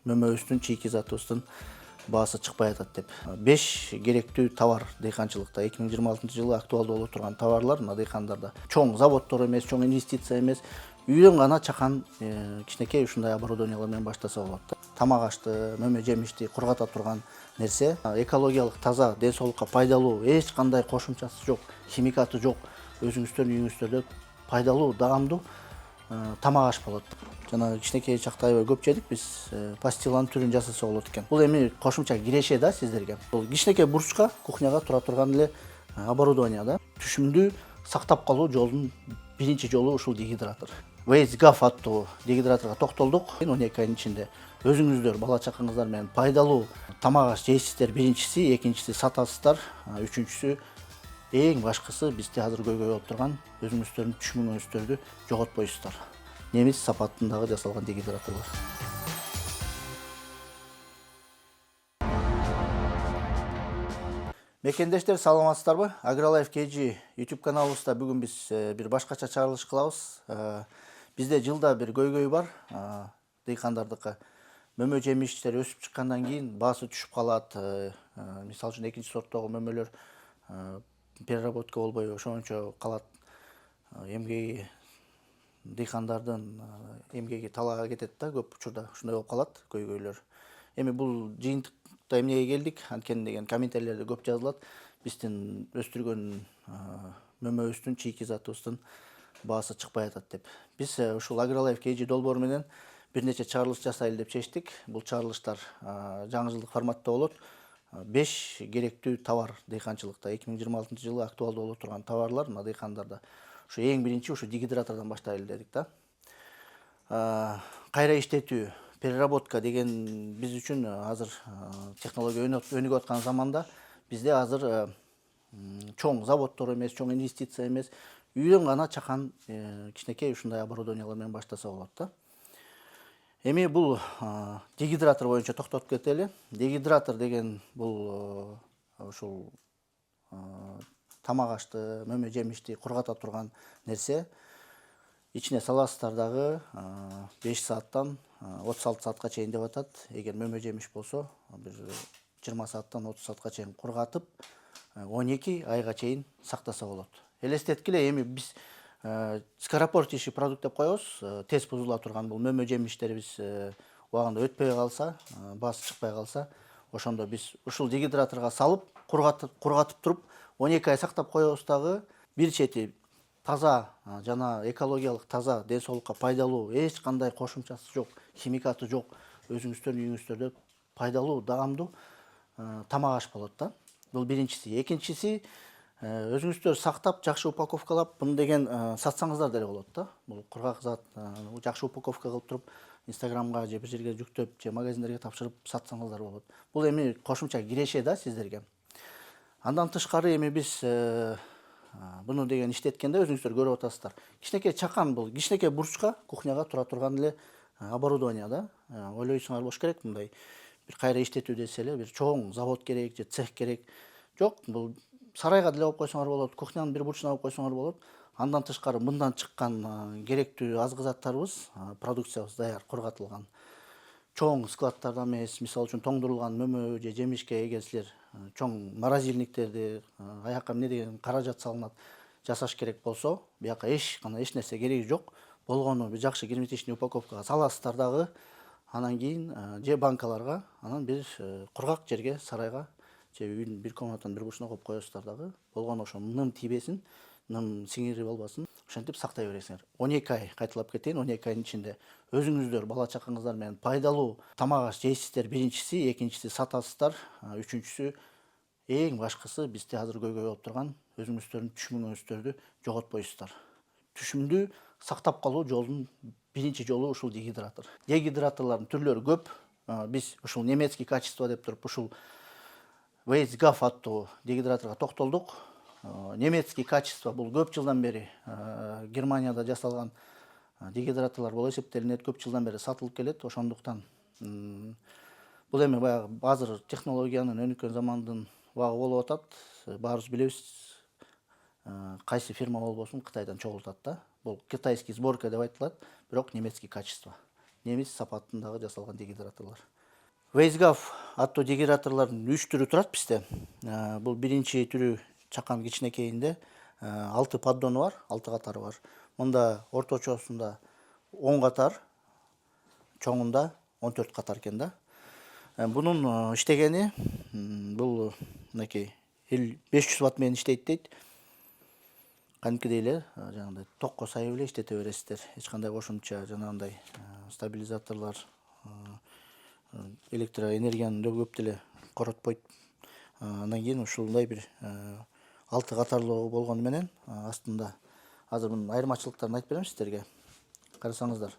мөмөбүздүн чийки затыбыздын баасы чыкпай атат деп. 5 керектүү товар дыйканчылыкта 2026-жылы актуалдуу боло турган товарлар мына дыйкандарда. Чоң заводдор эмес, чоң инвестиция эмес, үйдөн гана чакан кичинекей ушундай оборудованиялар менен баштаса болот. Тамак ашты, мөмө жемишти кургата турган нерсе, экологиялык таза, ден соолукка пайдалуу, эч кандай кошумчасы жок, химикаты жок, өзүңүздөрдүн үйүңүздөрдө пайдалуу, даамдуу тамак аш болот. Жана кичинекей чакта аябай көп жедик биз, пастиланын түрүн жасаса болот экен. Бул эми кошумча киреше да сиздерге. Бул кичинекей бурчка, кухняга тура турган эле оборудование да. Түшүмдү сактап калуу жолунун биринчи жолу ушул дегидратор. WasteGaf аттуу дегидраторго токтолдук. 12 айдын ичинде өзүңүздөр, бала чакаңыздар менен пайдалуу тамак аш жейсиздер. Биринчиси, экинчиси сатасыздар, үчүнчүсү эң башкысы бизде азыр көйгөй болуп турган өзүңүздөрдүн түшүмүңүздөрдү жоготпойсуздар. Немис сапатындагы жасалган дегидраторлор. Мекендештер, саламатсыздарбы? AgriLife KG YouTube каналыбызда бүгүн биз бир башкача чыгарылыш кылабыз. Бизде жылда бир көйгөй бар, дыйкандардыкы. Мөмө жемиштер өсүп чыккандан кийин баасы түшүп калат. Мисалы үчүн экинчи сорттогу мөмөлөр переработка болбой ошончо калат. Эмгеги дыйкандардын эмгеги талаага кетет да, көп учурда ушундай болуп калат көйгөйлөр. Эми бул жыйынтыкта эмнеге келдик? Анткени деген комментарийлерде көп жазылат. Биздин өстүргөн мөмөбүздүн чийки затыбыздын баасы чыкпай атат деп. Биз ушул AgriLife KG долбоору менен бир нече чыгарылыш жасайлы деп чечтик. Бул чыгарылыштар жаңы жылдык форматта болот. 5 керектүү товар дыйканчылыкта 2026-жылы актуалдуу боло турган товарлар мына дыйкандарда. Ушу эң биринчи ушу дегидратордон баштайлы дедик да. Кайра иштетүү, переработка деген биз үчүн азыр технология өнүгүп аткан заманда бизде азыр чоң заводдор эмес, чоң инвестиция эмес, үйдөн гана чакан кичинекей ушундай оборудованиялар менен баштаса болот да. Эми бул дегидратор боюнча токтотуп кетели. Дегидратор деген бул ушул тамак ашты, мөмө жемишти кургата турган нерсе. Ичине саласыздар дагы 5 сааттан 36 саатка чейин деп атат. Эгер мөмө жемиш болсо, бир 20 сааттан 30 саатка чейин кургатып, 12 айга чейин сактаса болот. Элестеткиле, эми биз скоропортящий продукт деп коебуз, тез бузула турган бул мөмө жемиштерибиз убагында өтпөй калса, баасы чыкпай калса, ошондо биз ушул дегидраторго салып, кургатып туруп, 12 ай сактап коебуз дагы. Бир чети таза жана экологиялык таза, ден соолукка пайдалуу, эч кандай кошумчасы жок, химикаты жок, өзүңүздөрдүн үйүңүздөрдө пайдалуу, даамдуу тамак аш болот да. Бул биринчиси. Экинчиси, өзүңүздөр сактап, жакшы упаковкалап, муну деген сатсаңыздар деле болот да. Бул кургак зат жакшы упаковка кылып туруп, Инстаграмга же бир жерге жүктөп, же магазиндерге тапшырып сатсаңыздар болот. Бул эми кошумча киреше да сиздерге. Андан тышкары эми биз буну деген иштеткенде өзүңүздөр көрүп атасыздар. Кичинекей чакан, бул кичинекей бурчка, кухняга тура турган эле оборудование да. Ойлойсуңар болуш керек, мындай бир кайра иштетүү десе эле бир чоң завод керек же цех керек. Жок, бул сарайга деле алып койсоңор болот, кухнянын бир бурчуна алып койсоңор болот. Андан тышкары мындан чыккан керектүү азгы заттарыбыз, продукциябыз даяр кургатылган. Чоң складтарда эмес, мисалы үчүн тоңдурулган мөмө же жемишке эгер силер чоң морозильниктерди, аяка эмне деген каражат салынат, жасаш керек болсо, бияка эч нерсе кереги жок. Болгону бир жакшы герметичный упаковкага саласыздар дагы, анан кийин же банкаларга, анан бир кургак жерге, сарайга же үйдүн бир комнатанын бир бурчуна коюп коесуздар дагы. Болгону ошо ным тийбесин, ным сиңири болбасын, ошентип сактай бересиңер. 12 ай, кайталап кетейин, 12 айдын ичинде өзүңүздөр, бала чакаңыздар менен пайдалуу тамак аш жейсиздер. Биринчиси, экинчиси сатасыздар, үчүнчүсү эң башкысы бизде азыр көйгөй болуп турган өзүңүздөрдүн түшүмүңүздөрдү жоготпойсуздар. Түшүмдү сактап калуу жолунун биринчи жолу ушул дегидратор. Дегидраторлордун түрлөрү көп. Биз ушул немецкий качество деп туруп ушул WasteGaf аттуу дегидраторго токтолдук. Немецкий качество бул көп жылдан бери Германияда жасалган дегидраторлор болуп эсептелинет, көп жылдан бери сатылып келет. Ошондуктан бул эми баягы азыр технологиянын өнүккөн замандын убагы болуп атат. Баарыбыз билебиз, кайсы фирма болбосун Кытайдан чогултат да. Бул китайский сборка деп айтылат, бирок немецкий качество. немис сапатындагы жасалган дегидраторлор. Вейсгав аттуу дегидраторлордун 3 түрү турат бизде. Бул биринчи түрү чакан кичинекейинде 6 поддону бар, 6 катары бар. Мында орточосунда 10 катар, чоңунда 14 катар экен да. Бунун иштегени бул мынакей 500 ватт менен иштейт дейт. Кадимкидей эле жанагындай токко сай эле иштете бересиздер. Эч кандай кошумча жанагындай стабилизаторлор, электроэнергияны көп деле коротпойт. Андан кийин ушундай бир 6 катарлуу болгону менен астында азыр мунун айырмачылыктарын айтып берем сиздерге. Карасаңыздар,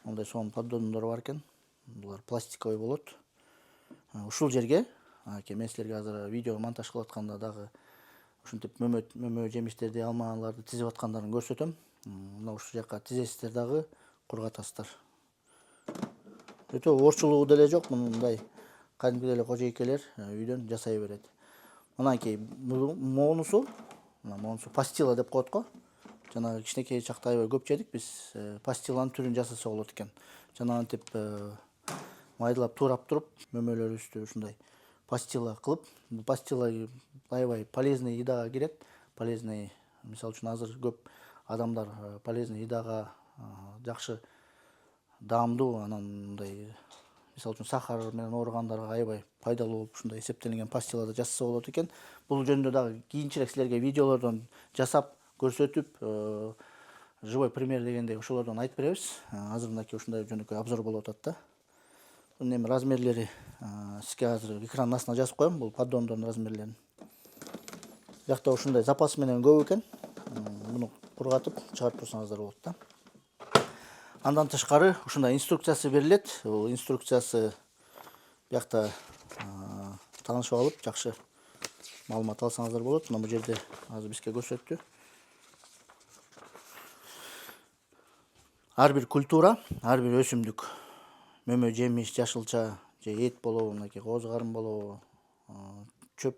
мындай сонун поддондор бар экен. Булар пластиковый болот. Ушул жерге мен силерге азыр видео монтаж кылып атканда дагы ушинтип мөмө жемиштерди, алмаларды тизип аткандарын көрсөтөм. Мына ушул жака тизесиздер дагы кургатасыздар. Өтө орчулугу деле жок, мындай кадимкидей эле кожойкелер үйдөн жасай берет. Мынакей монусу пастила деп коет го. Жанагы кичинекей чакта аябай көп жедик биз. Пастиланын түрүн жасаса болот экен. Жанагынтип майдалап туурап туруп мөмөлөрүбүздү ушундай пастила кылып, бул пастила аябай полезный едага кирет. Полезный, мисалы үчүн азыр көп адамдар полезный едага жакшы даамдуу, анан мындай мисалы үчүн сахар менен ооругандарга аябай пайдалуу болуп ушундай эсептелинген пастиларды жасаса болот экен. Бул жөнүндө дагы кийинчерээк силерге видеолордон жасап көрсөтүп, живой пример дегендей ошолордон айтып беребиз. Азыр мынакей ушундай жөнөкөй обзор болуп атат да. Бунун эми размерлери сизге азыр экранын астына жазып коем, бул поддондордун размерлерин. Жакта ушундай запасы менен көп экен. Муну кургатып чыгарып турсаңыздар болот да. Андан тышкары ушундай инструкциясы берилет. Бул инструкциясы биякта таанышып алып, жакшы маалымат алсаңыздар болот. Мына бул жерде азыр бизге көрсөттү. Ар бир культура, ар бир өсүмдүк, мөмө жемиш, жашылча же эт болобу, мынакей кооз карын болобу, чөп,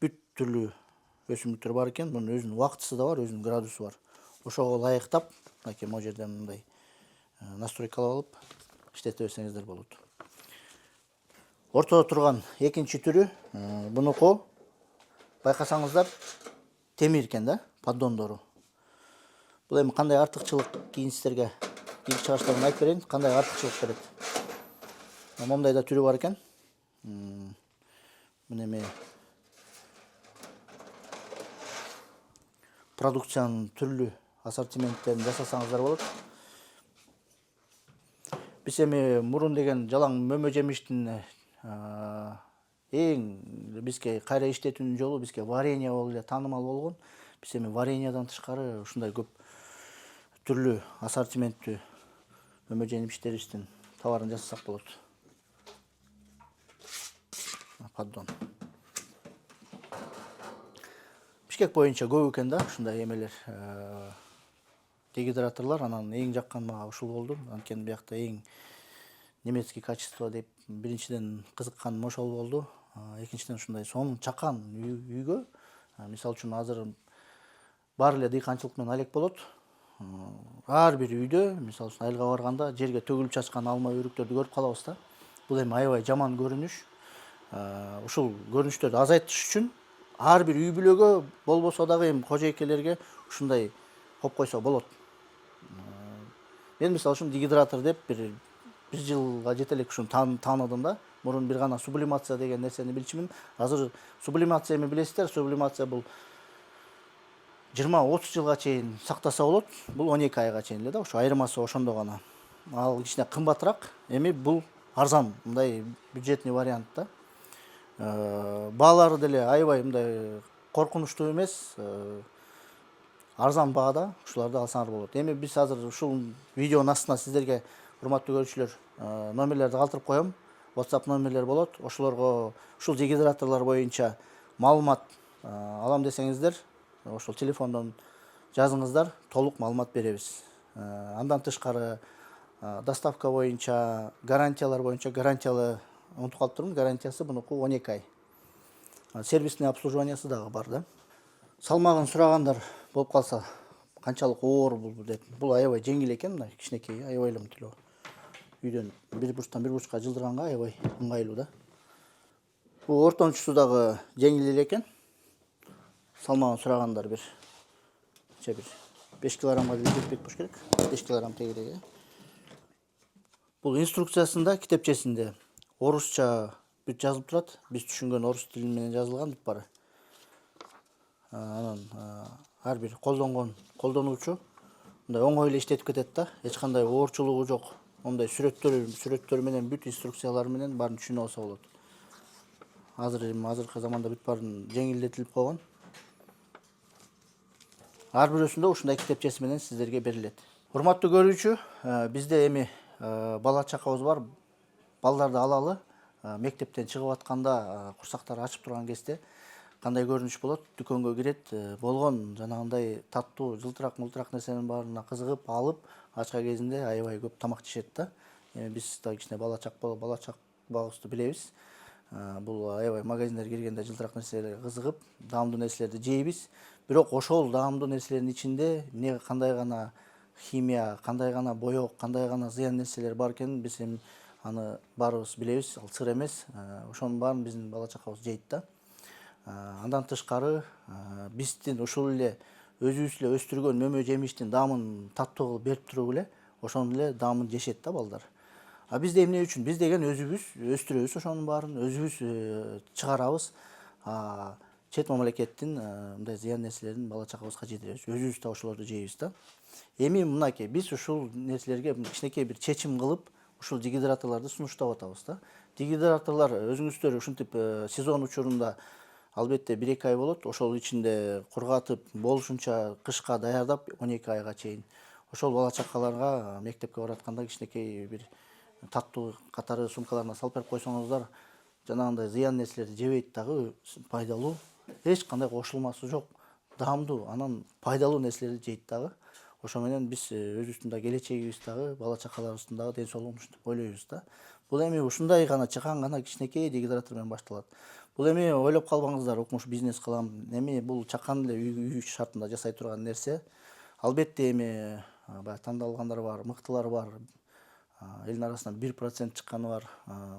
бүт түрлүү өсүмдүктөр бар экен. Мунун өзүнүн убактысы да бар, өзүнүн градусу бар. Ошого ылайыктап, мынакей могу жерден мындай настройкалап алып иштете берсеңиздер болот. Ортодо турган экинчи түрү, бунуку байкасаңыздар темир экен да, поддондору. Бул эми кандай артыкчылык кийин сиздерге кийин чыгыштардан айтып берейин, кандай артыкчылык берет. Мондай да түрү бар экен. Мына эми продукциянын түрлүү ассортименттерин жасасаңыздар болот. Биз эми мурун деген жалаң мөмө жемиштин эң бизге кайра иштетүүнүн жолу бизге варенье болуп эле таанымал болгон. Биз эми вареньеден тышкары ушундай көп түрлүү ассортименттүү мөмө жемиштерибиздин товарын жасасак болот. Поддон. Бишкек боюнча көп экен да ушундай эмелер, дегидраторлор. Анан эң жаккан мага ушул болду. Анткени биякта эң немецкий качество деп биринчиден кызыкканым ошол болду. Экинчиден ушундай сонун чакан үйгө, мисалы үчүн азыр баары эле дыйканчылык менен алек болот. Ар бир үйдө, мисалы үчүн айылга барганда жерге төгүлүп чачкан алма өрүктөрдү көрүп калабыз да. Бул эми аябай жаман көрүнүш. Ушул көрүнүштөрдү азайтыш үчүн ар бир үй бүлөгө болбосо дагы эми кожойкелерге ушундай коюп койсо болот. Мен мисалы үчүн дегидратор деп бир жылга жете элек ушуну тааныдым да. Мурун бир гана сублимация деген нерсени билчүмүн. Азыр сублимация эми билесиздер, сублимация бул 20-30 жылга чейин сактаса болот. Бул 12 айга чейин эле да, ошо айырмасы ошондо гана. Ал кичине кымбатыраак, эми бул арзан, мындай бюджетный вариант да. Баалары деле аябай мындай коркунучтуу эмес, арзан баада ушуларды алсаңар болот. Эми биз азыр ушул видеонун астына сиздерге, урматтуу көрүүчүлөр, номерлерди калтырып коем. WhatsApp номерлер болот. Ошолорго ушул дегидраторлор боюнча маалымат алам десеңиздер, ошол телефондон жазыңыздар, толук маалымат беребиз. Андан тышкары доставка боюнча, гарантиялар боюнча, гарантиялы унутуп калыптырмын, гарантиясы бунуку 12 ай. Сервисный обслуживаниясы дагы бар да. Салмагын сурагандар болуп калса, канчалык оор бул деп. Бул аябай жеңил экен, мына кичинекей, аябай эле мынтип үйдөн бир бурчтан бир бурчка жылдырганга аябай ыңгайлуу да. Бул ортомчусу дагы жеңил эле экен. Салмагын сурагандар бир 5 килограммга жетпек болуш керек. 5 килограмм тегереги. Бул инструкциясында, китепчесинде орусча бүт жазылып турат. Биз түшүнгөн орус тили менен жазылган бүт бары. Анан ар бир колдонуучу мындай оңой эле иштетип кетет да. Эч кандай оорчулугу жок. Мындай сүрөттөр менен бүт инструкциялар менен баарын түшүнүп алса болот. Азыркы заманда бүт баарын жеңилдетилип койгон. Ар бирөөсүндө ушундай китепчеси менен сиздерге берилет. Урматтуу көрүүчү, бизде эми бала чакабыз бар. Балдарды алалы мектептен чыгып атканда курсактары ачып турган кезде кандай көрүнүш болот? Дүкөнгө кирет, болгон жанагындай таттуу, жылтырак нерсенин баарына кызыгып алып, ачка кезинде аябай көп тамак жешет да. Биз да кичине бала чакыбызды билебиз. Бул аябай магазиндерге киргенде жылтырак нерселерге кызыгып, даамдуу нерселерди жейбиз. Бирок ошол даамдуу нерселердин ичинде кандай гана химия, кандай гана боек, кандай гана зыян нерселер бар экенин биз эми аны баарыбыз билебиз, ал сыр эмес. Ошонун баарын биздин бала чакабыз жейт да. Андан тышкары биздин ушул эле өзүбүз эле өстүргөн мөмө жемиштин даамын таттуу кылып берип туруп эле ошонун эле даамын жешет да балдар. Бизде эмне үчүн? Биз деген өзүбүз өстүрөбүз ошонун баарын, өзүбүз чыгарабыз. Чет мамлекеттин мындай зыян нерселерин бала чакабызга жетиребиз. Өзүбүз да ошолорду жейбиз да. Эми мынакей биз ушул нерселерге кичинекей бир чечим кылып, ушул дегидраторлорду сунуштап атабыз да. Дегидраторлор өзүңүздөр ушинтип сезон учурунда албетте 1-2 ай болот. Ошол ичинде кургатып, болушунча кышка даярдап 12 айга чейин. Ошол бала чакаларга мектепке баратканда кичинекей бир таттуу катары сумкаларына салып берип койсоңуздар, жанагындай зыян нерселерди жебейт дагы, пайдалуу, эч кандай кошулмасы жок, даамдуу, анан пайдалуу нерселерди жейт дагы. Ошо менен биз өзүбүздүн да келечегибиз дагы, бала чакаларыбыздын дагы ден соолугун ушинтип ойлойбуз да. Бул эми ушундай гана чыккан гана кичинекей дегидратор менен башталат. Бул эми ойлоп калбаңыздар, укмуш бизнес кылам. Эми бул чакан эле үй шартында жасай турган нерсе. Албетте эми баягы тандалгандар бар, мыктылар бар. Элдин арасынан 1% чыкканы бар.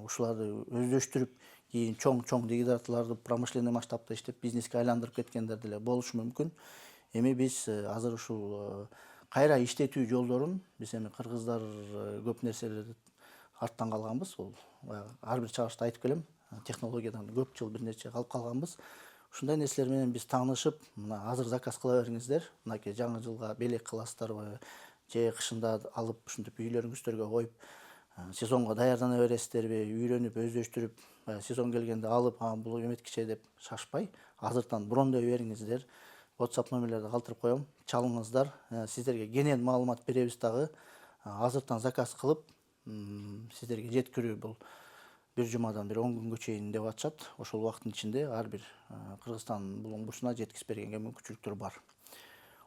Ушуларды өздөштүрүп, кийин чоң дегидраторлорду промышленный масштабта иштеп, бизнеске айландырып кеткендер деле болушу мүмкүн. Эми биз азыр ушул кайра иштетүү жолдорун биз эми кыргыздар көп нерселерди арттан калганбыз. Бул баягы ар бир чыгышта айтып келем. Технологиядан көп жыл бир нече калып калганбыз. Ушундай нерселер менен биз таанышып, мына азыр заказ кыла бериңиздер. Мынакей жаңы жылга белек кыласыздарбы, же кышында алып ушинтип үйлөрүңүздөргө коюп, сезонго даярдана бересиздерби, үйрөнүп, өздөштүрүп, сезон келгенде алып, бул эметкиче деп шашпай, азыртан брондой бериңиздер. WhatsApp номерлерди калтырып коем, чалыңыздар. Сиздерге кенен маалымат беребиз дагы. Азыртан заказ кылып, сиздерге жеткирүү бул бир жумадан бир 10 күнгө чейин деп атышат. Ошол убакыттын ичинде ар бир Кыргызстан булуңгусуна жеткирип бергенге мүмкүнчүлүктөр бар.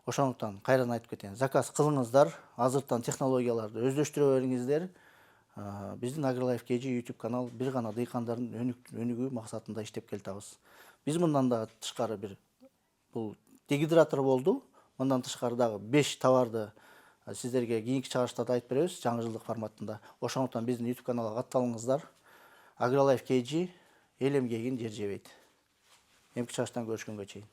Ошондуктан кайрадан айтып кетейин, заказ кылыңыздар, азыртан технологияларды өздөштүрө бериңиздер. Биздин AgriLife KG YouTube канал бир гана дыйкандардын өнүгүү максатында иштеп келатабыз. Биз мындан да тышкары бул дегидратор болду. Мындан тышкары дагы 5 товарды сиздерге кийинки чыгарыштарда айтып беребиз, жаңы жылдык форматында. Ошондуктан биздин YouTube каналга катталыңыздар. AgriLife KG эл эмгегин жер жебейт. Эмки чыгарыштан көрүшкөнгө чейин.